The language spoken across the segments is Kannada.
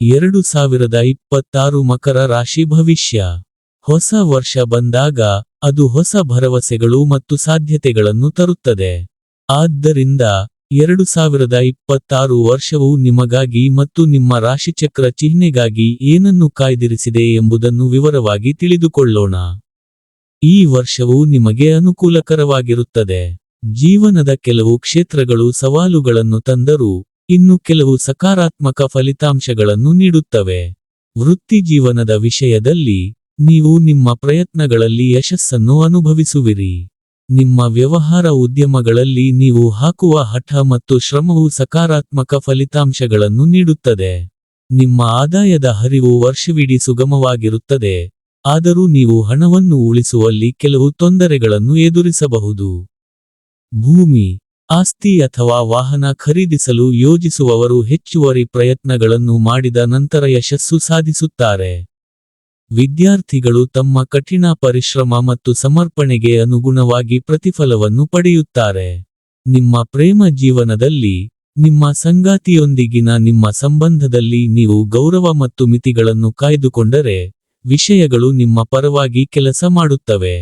2026 ಮಕರ ರಾಶಿ ಭವಿಷ್ಯ. ಹೊಸ ವರ್ಷ ಬಂದಾಗ ಅದು ಹೊಸ ಭರವಸೆಗಳು ಮತ್ತು ಸಾಧ್ಯತೆಗಳನ್ನು ತರುತ್ತದೆ. ಆದ್ದರಿಂದ 2026 ವರ್ಷವು ನಿಮಗಾಗಿ ಮತ್ತು ನಿಮ್ಮ ರಾಶಿಚಕ್ರ ಚಿಹ್ನೆಗಾಗಿ ಏನನ್ನು ಕಾಯ್ದಿರಿಸಿದೆ ಎಂಬುದನ್ನು ವಿವರವಾಗಿ ತಿಳಿದುಕೊಳ್ಳೋಣ. ಈ ವರ್ಷವು ನಿಮಗೆ ಅನುಕೂಲಕರವಾಗಿರುತ್ತದೆ. ಜೀವನದ ಕೆಲವು ಕ್ಷೇತ್ರಗಳು ಸವಾಲುಗಳನ್ನು ತಂದರೂ, ಇನ್ನು ಕೆಲವು ಸಕಾರಾತ್ಮಕ ಫಲಿತಾಂಶಗಳನ್ನು ನೀಡುತ್ತವೆ. ವೃತ್ತಿಜೀವನದ ವಿಷಯದಲ್ಲಿ, ನೀವು ನಿಮ್ಮ ಪ್ರಯತ್ನಗಳಲ್ಲಿ ಯಶಸ್ಸನ್ನು ಅನುಭವಿಸುವಿರಿ. ನಿಮ್ಮ ವ್ಯವಹಾರ ಉದ್ಯಮಗಳಲ್ಲಿ ನೀವು ಹಾಕುವ ಹಠ ಮತ್ತು ಶ್ರಮವು ಸಕಾರಾತ್ಮಕ ಫಲಿತಾಂಶಗಳನ್ನು ನೀಡುತ್ತದೆ. ನಿಮ್ಮ ಆದಾಯದ ಹರಿವು ವರ್ಷವಿಡೀ ಸುಗಮವಾಗಿರುತ್ತದೆ, ಆದರೂ ನೀವು ಹಣವನ್ನು ಉಳಿಸುವಲ್ಲಿ ಕೆಲವು ತೊಂದರೆಗಳನ್ನು ಎದುರಿಸಬಹುದು. ಭೂಮಿ, ಆಸ್ತಿ ಅಥವಾ ವಾಹನ ಖರೀದಿಸಲು ಯೋಜಿಸುವವರು ಹೆಚ್ಚುವರಿ ಪ್ರಯತ್ನಗಳನ್ನು ಮಾಡಿದ ನಂತರ ಯಶಸ್ಸು ಸಾಧಿಸುತ್ತಾರೆ. ವಿದ್ಯಾರ್ಥಿಗಳು ತಮ್ಮ ಕಠಿಣ ಪರಿಶ್ರಮ ಮತ್ತು ಸಮರ್ಪಣೆಗೆ ಅನುಗುಣವಾಗಿ ಪ್ರತಿಫಲವನ್ನು ಪಡೆಯುತ್ತಾರೆ. ನಿಮ್ಮ ಪ್ರೇಮ ಜೀವನದಲ್ಲಿ, ನಿಮ್ಮ ಸಂಗಾತಿಯೊಂದಿಗಿನ ನಿಮ್ಮ ಸಂಬಂಧದಲ್ಲಿ ನೀವು ಗೌರವ ಮತ್ತು ಮಿತಿಗಳನ್ನು ಕಾಯ್ದುಕೊಂಡರೆ, ವಿಷಯಗಳು ನಿಮ್ಮ ಪರವಾಗಿ ಕೆಲಸ ಮಾಡುತ್ತವೆ.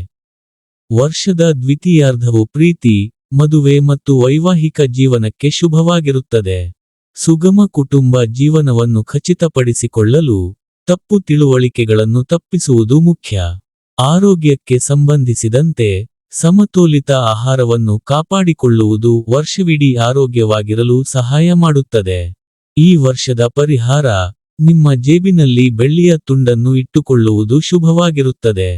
ವರ್ಷದ ದ್ವಿತೀಯಾರ್ಧವು ಪ್ರೀತಿ, ಮದುವೆ ಮತ್ತು ವೈವಾಹಿಕ ಜೀವನಕ್ಕೆ ಶುಭವಾಗಿರುತ್ತದೆ. ಸುಗಮ ಕುಟುಂಬ ಜೀವನವನ್ನು ಖಚಿತಪಡಿಸಿಕೊಳ್ಳಲು, ತಪ್ಪು ತಿಳುವಳಿಕೆಗಳನ್ನು ತಪ್ಪಿಸುವುದು ಮುಖ್ಯ. ಆರೋಗ್ಯಕ್ಕೆ ಸಂಬಂಧಿಸಿದಂತೆ, ಸಮತೋಲಿತ ಆಹಾರವನ್ನು ಕಾಪಾಡಿಕೊಳ್ಳುವುದು ವರ್ಷವಿಡೀ ಆರೋಗ್ಯವಾಗಿರಲು ಸಹಾಯ ಮಾಡುತ್ತದೆ. ಈ ವರ್ಷದ ಪರಿಹಾರ, ನಿಮ್ಮ ಜೇಬಿನಲ್ಲಿ ಬೆಳ್ಳಿಯ ತುಂಡನ್ನು ಇಟ್ಟುಕೊಳ್ಳುವುದು ಶುಭವಾಗಿರುತ್ತದೆ.